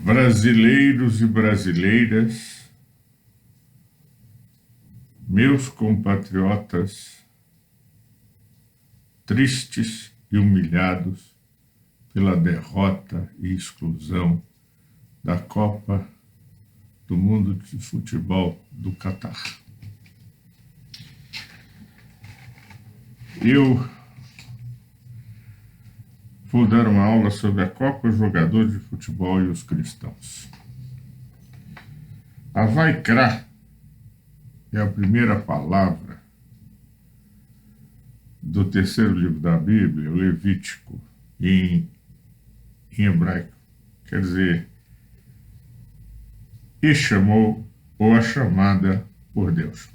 Brasileiros e brasileiras, meus compatriotas, tristes e humilhados pela derrota e exclusão da Copa do Mundo de Futebol do Catar. Eu vou dar uma aula sobre a Copa, os jogadores de futebol e os cristãos. A Vaikra é a primeira palavra do terceiro livro da Bíblia, o Levítico, em hebraico. Quer dizer, e chamou, ou a chamada por Deus.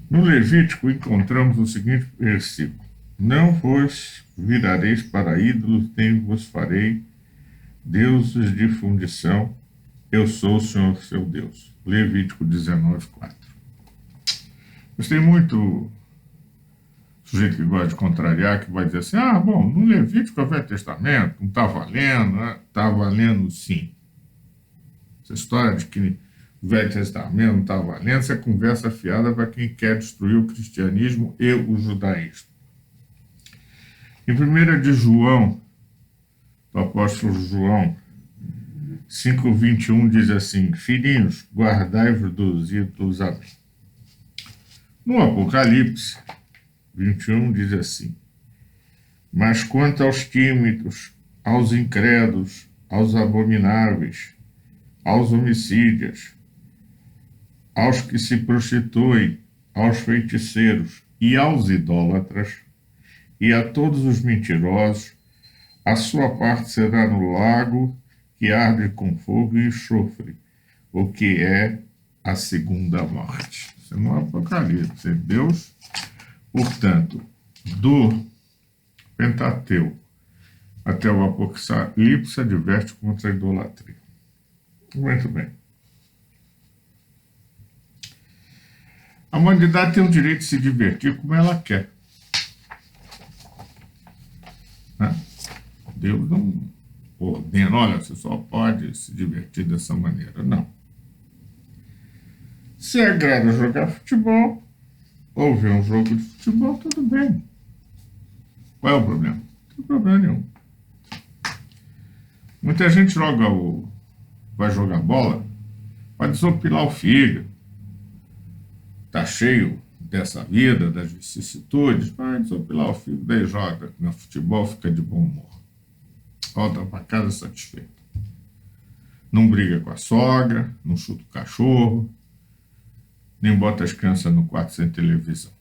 No Levítico encontramos o seguinte versículo: não vos virareis para ídolos, nem vos farei deuses de fundição, eu sou o Senhor seu Deus. Levítico 19:4. Gostei muito sujeito que gosta de contrariar, que vai dizer assim, bom, no Levítico é o Velho Testamento, não está valendo, né? Está valendo sim. Essa história de que o Velho Testamento não está valendo, isso é conversa fiada para quem quer destruir o cristianismo e o judaísmo. Em 1 de João, do apóstolo João, 5:21 diz assim, filhinhos, guardai-vos dos ídolos, amém. No Apocalipse 21 diz assim, mas quanto aos tímidos, aos incrédulos, aos abomináveis, aos homicídios, aos que se prostituem, aos feiticeiros e aos idólatras, e a todos os mentirosos, a sua parte será no lago que arde com fogo e enxofre, o que é a segunda morte. Isso não é Apocalipse, é Deus. Portanto, do Pentateuco até o Apocalipse adverte contra a idolatria. Muito bem. A humanidade tem o direito de se divertir como ela quer. Deus não ordena, olha, você só pode se divertir dessa maneira. Não. Se agrada jogar futebol, ou ver um jogo de futebol, tudo bem. Qual é o problema? Não tem problema nenhum. Muita gente vai jogar bola, vai desopilar o fígado. Está cheio dessa vida, das vicissitudes, vai desopilar o fígado, daí joga no futebol, fica de bom humor. Volta para casa satisfeito. Não briga com a sogra, não chuta o cachorro, nem bota as crianças no quarto sem televisão.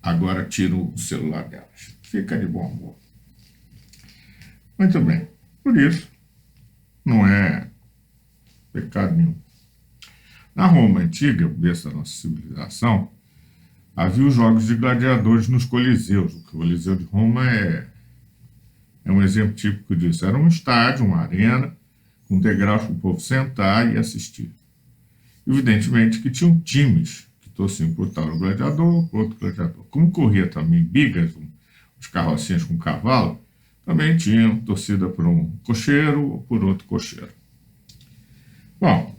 Agora tira o celular delas. Fica de bom humor. Muito bem. Por isso, não é pecado nenhum. Na Roma antiga, berço da nossa civilização, havia os jogos de gladiadores nos coliseus. O Coliseu de Roma é um exemplo típico disso. Era um estádio, uma arena, com degraus para o povo sentar e assistir. Evidentemente que tinham times que torciam por tal gladiador, por outro gladiador. Como corria também bigas, os carrocinhas com cavalo, também tinham torcida por um cocheiro ou por outro cocheiro. Bom,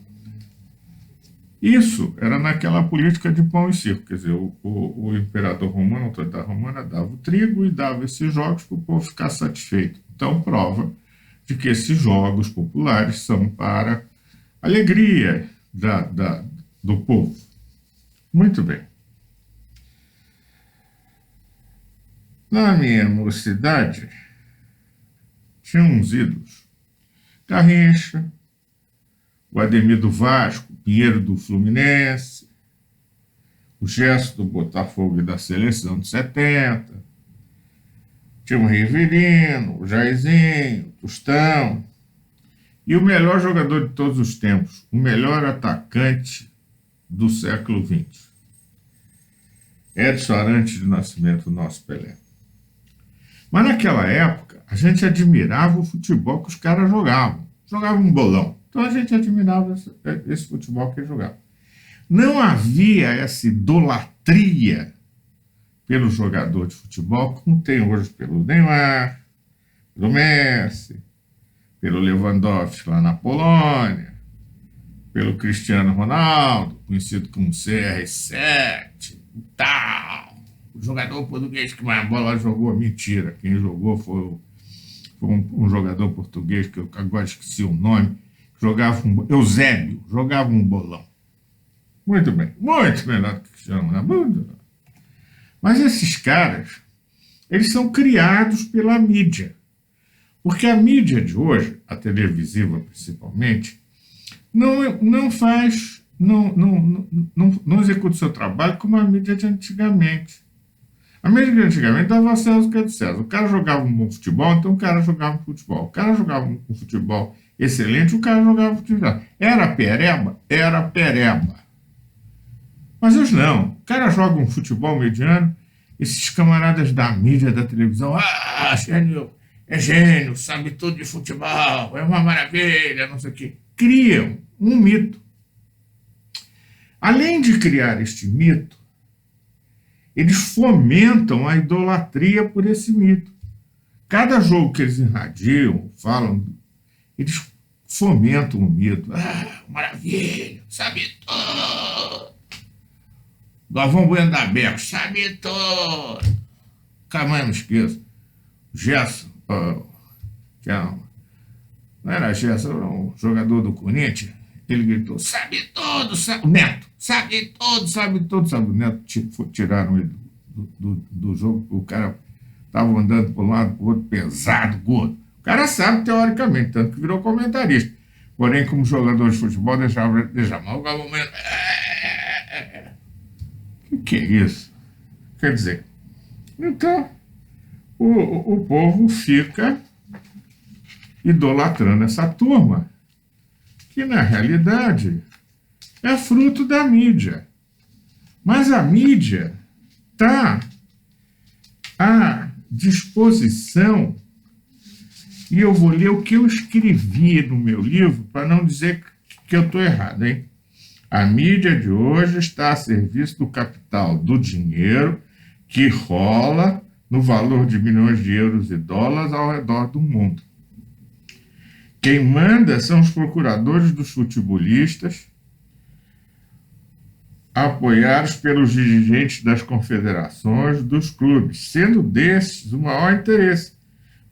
isso era naquela política de pão e circo, quer dizer, o imperador romano, a autoridade romana, dava o trigo e dava esses jogos para o povo ficar satisfeito. Então, prova de que esses jogos populares são para alegria do povo. Muito bem. Na minha mocidade, tinha uns ídolos. Garrincha, o Ademir do Vasco, o Pinheiro do Fluminense, o Gesso do Botafogo e da Seleção de 70, tinha o Riverino, o Jairzinho, o Tostão, e o melhor jogador de todos os tempos, o melhor atacante do século XX, Edson Arantes de Nascimento, nosso Pelé. Mas naquela época, a gente admirava o futebol que os caras jogavam. Jogavam um bolão. Então a gente admirava esse futebol que eles jogavam. Não havia essa idolatria pelo jogador de futebol como tem hoje pelo Neymar, pelo Messi, pelo Lewandowski lá na Polônia, pelo Cristiano Ronaldo, conhecido como CR7 e tal. O jogador português que mais bola jogou, mentira, quem jogou foi um jogador português, que eu agora esqueci o nome, Eusébio, jogava um bolão. Muito bem, muito melhor do que Cristiano Ronaldo. Mas esses caras, eles são criados pela mídia. Porque a mídia de hoje, a televisiva principalmente, não faz, não executa o seu trabalho como a mídia de antigamente. A mídia de antigamente dava a César o que é de César. O cara jogava um bom futebol, então o cara jogava futebol. O cara jogava um futebol excelente, o cara jogava futebol. Era pereba? Era pereba. Mas hoje não. O cara joga um futebol mediano, esses camaradas da mídia, da televisão, gênio, é gênio, sabe tudo de futebol, é uma maravilha, não sei o quê. Criam um mito. Além de criar este mito, eles fomentam a idolatria por esse mito. Cada jogo que eles irradiam, falam, eles fomentam o mito. Maravilha, sabe tudo. Galvão Bueno da Beco, sabe tudo. Camanha, não esqueça. Gerson, que não era Gerson, era um jogador do Corinthians, ele gritou, sabe tudo, sabe. O Neto, sabe tudo, sabe tudo, sabe. O Neto tiraram ele do jogo, o cara estava andando para um lado, para o outro, pesado, gordo. O cara sabe teoricamente, tanto que virou comentarista. Porém, como jogador de futebol, deixava mal o Galvão Bueno. Que é isso? Quer dizer, então, o povo fica idolatrando essa turma, que na realidade é fruto da mídia. Mas a mídia está à disposição, e eu vou ler o que eu escrevi no meu livro, para não dizer que eu estou errado, hein? A mídia de hoje está a serviço do capital, do dinheiro que rola no valor de milhões de euros e dólares ao redor do mundo. Quem manda são os procuradores dos futebolistas, apoiados pelos dirigentes das confederações dos clubes, sendo desses o maior interesse,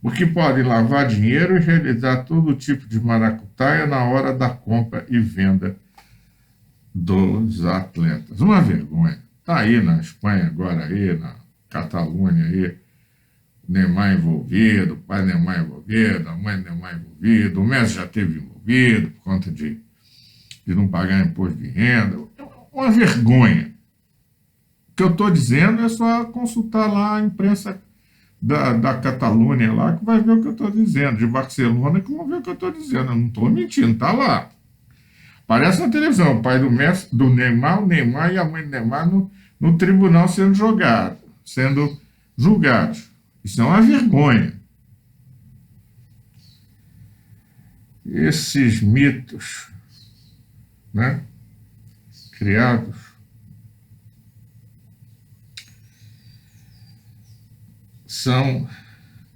porque podem lavar dinheiro e realizar todo tipo de maracutaia na hora da compra e venda dos atletas. Uma vergonha. Está aí na Espanha agora, aí na Catalunha, aí, o Neymar envolvido, o pai Neymar envolvido, a mãe Neymar envolvida, o Messi já esteve envolvido por conta de não pagar imposto de renda. Uma vergonha. O que eu estou dizendo é só consultar lá a imprensa da Catalunha lá, que vai ver o que eu estou dizendo, de Barcelona, que vão ver o que eu estou dizendo. Eu não estou mentindo, está lá. Aparece na televisão, o pai do Messi, do Neymar, o Neymar e a mãe do Neymar no tribunal sendo julgados. Isso é uma vergonha. Esses mitos, né, criados são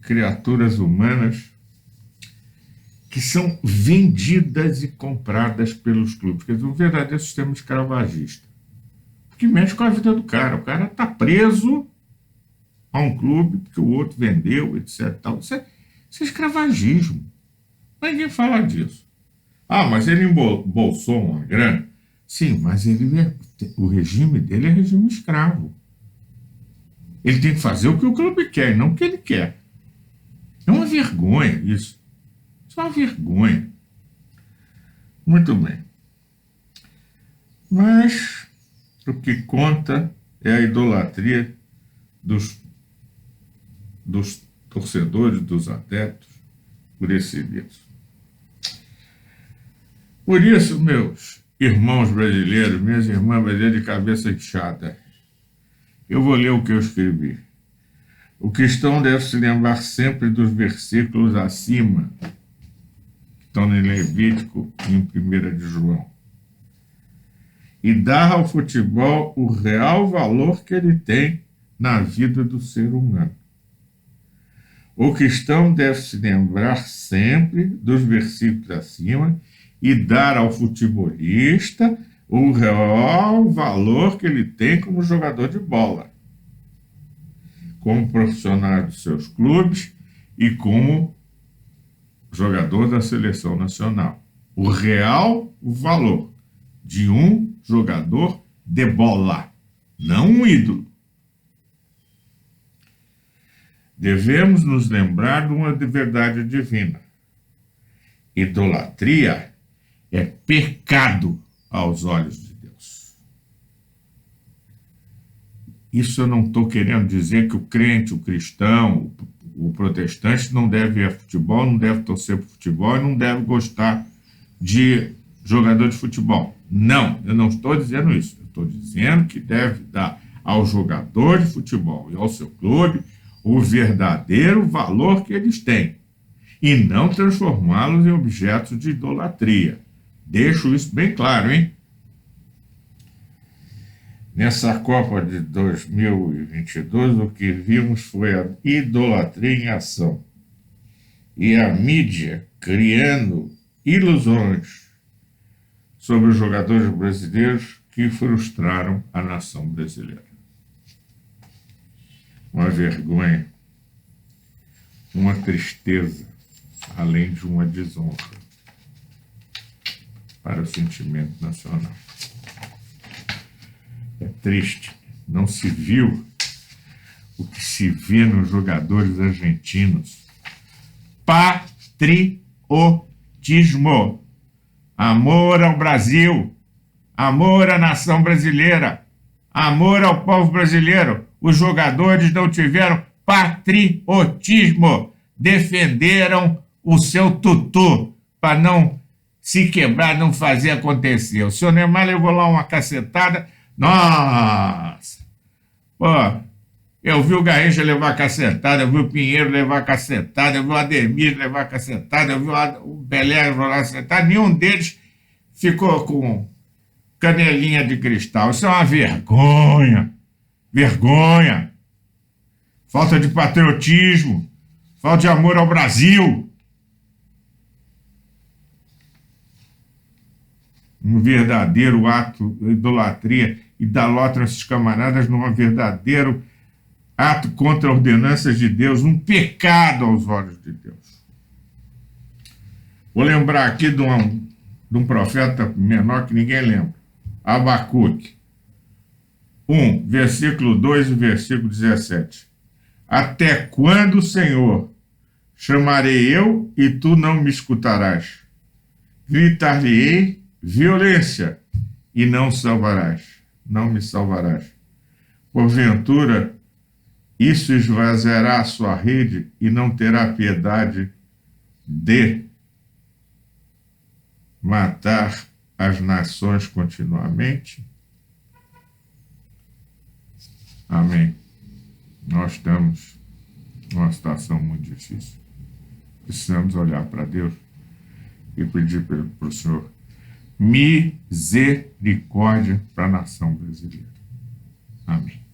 criaturas humanas que são vendidas e compradas pelos clubes. Quer dizer, o verdadeiro sistema escravagista. Porque mexe com a vida do cara. O cara está preso a um clube que o outro vendeu, etc. Tal. Isso é escravagismo. Mas ninguém fala disso. Mas ele embolsou uma grana. Sim, mas o regime dele é regime escravo. Ele tem que fazer o que o clube quer, e não o que ele quer. É uma vergonha isso. Isso é uma vergonha. Muito bem. Mas o que conta é a idolatria dos torcedores, dos adeptos, por esse Deus. Por isso, meus irmãos brasileiros, minhas irmãs brasileiras de cabeça inchada, eu vou ler o que eu escrevi. O cristão deve se lembrar sempre dos versículos acima, que estão em Levítico e em 1 de João, e dar ao futebol o real valor que ele tem na vida do ser humano. O cristão deve se lembrar sempre dos versículos acima e dar ao futebolista o real valor que ele tem como jogador de bola, como profissional dos seus clubes e como jogador da seleção nacional. O real valor de um jogador de bola, não um ídolo. Devemos nos lembrar de uma verdade divina. Idolatria é pecado aos olhos de Deus. Isso eu não estou querendo dizer que o crente, o cristão, o protestante não deve ir a futebol, não deve torcer para futebol e não deve gostar de jogador de futebol. Não, eu não estou dizendo isso. Eu estou dizendo que deve dar ao jogador de futebol e ao seu clube o verdadeiro valor que eles têm e não transformá-los em objetos de idolatria. Deixo isso bem claro, hein? Nessa Copa de 2022, o que vimos foi a idolatria em ação e a mídia criando ilusões sobre os jogadores brasileiros que frustraram a nação brasileira. Uma vergonha, uma tristeza, além de uma desonra para o sentimento nacional. É triste, não se viu o que se vê nos jogadores argentinos. Patriotismo, amor ao Brasil, amor à nação brasileira, amor ao povo brasileiro. Os jogadores não tiveram patriotismo, defenderam o seu tutu para não se quebrar, não fazer acontecer. O senhor Neymar levou lá uma cacetada. Nossa! Pô, eu vi o Garrincha levar cacetada, eu vi o Pinheiro levar cacetada, eu vi o Ademir levar cacetada, eu vi o Pelé levar cacetada. Nenhum deles ficou com canelinha de cristal. Isso é uma vergonha. Vergonha. Falta de patriotismo. Falta de amor ao Brasil. Um verdadeiro ato de idolatria. Idolatram esses camaradas num verdadeiro ato contra ordenanças de Deus, um pecado aos olhos de Deus. Vou lembrar aqui de um profeta menor que ninguém lembra, Abacuque 1, versículo 2 e versículo 17. Até quando, Senhor, chamarei eu e tu não me escutarás? Gritar-lhe-ei violência e não salvarás. Não me salvarás. Porventura, isso esvaziará a sua rede e não terá piedade de matar as nações continuamente? Amém. Nós estamos numa situação muito difícil. Precisamos olhar para Deus e pedir para o Senhor misericórdia para a nação brasileira. Amém.